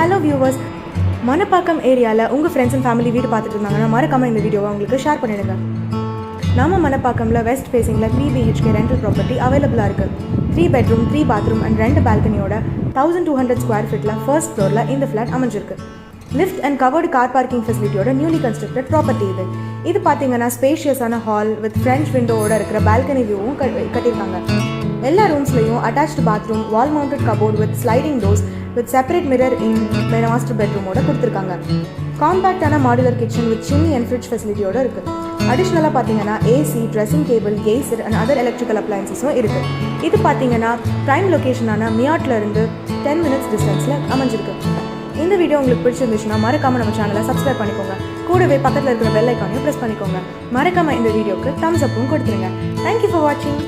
Hello viewers, Manapakkam ஏரியாவில் உங்கள் friends and family வீடு பார்த்துட்டு இருந்தாங்கன்னா மறக்காமல் இந்த வீடியோவை உங்களுக்கு ஷேர் பண்ணிடுங்க. நம்ம மணப்பாக்கமில் வெஸ்ட் ஃபேஸிங்கில் 3 BHK ரெண்டல் ப்ராப்பர்ட்டி அவைலபிளாக இருக்குது. 3 பெட்ரூம் 3 பாத்ரூம் அண்ட் 2 பால்கனியோட 1200 ஸ்கொயர் ஃபீட்டில் ஃபர்ஸ்ட் ஃப்ளோரில் இந்த ஃப்ளாட் அமைஞ்சிருக்கு. Lift and covered car parking ஃபெசிலிட்டியோட நியூலி கன்ஸ்ட்ரக்டட் ப்ராப்பர்ட்டி இது பார்த்தீங்கன்னா ஸ்பேஷியஸான ஹால் வித் ஃப்ரெஞ்ச் விண்டோவோட இருக்கிற பால்கனி வியூவும் கட்டியிருக்காங்க. எல்லா ரூம்ஸ்லையும் attached bathroom, wall mounted cupboard with sliding doors with separate mirror in master பெட்ரூமோட கொடுத்துருக்காங்க. காம்பேக்டான modular kitchen with chimney and fridge ஃபெசிலிட்டியோட இருக்குது. அடிஷ்னலாக பார்த்தீங்கன்னா AC, dressing table, geyser and other electrical அப்ளையன்சஸும் இருக்குது. இது பார்த்தீங்கன்னா ப்ரைம் லொக்கேஷனான மியாட்லேருந்து 10 minutes டிஸ்டன்ஸில் அமைஞ்சிருக்கு. இந்த வீடியோ உங்களுக்கு பிடிச்சிருந்துச்சுன்னா மறக்காமல் நம்ம சேனலை சப்ஸ்கிரைப் பண்ணிக்கோங்க. கூடவே பக்கத்தில் இருக்கிற பெல் ஐக்கானையும் ப்ரெஸ் பண்ணிக்கோங்க. மறக்காமல் இந்த வீடியோக்கு தம்ஸ் அப்பும் கொடுத்துருங்க. தேங்க்யூ ஃபார் வாட்சிங்.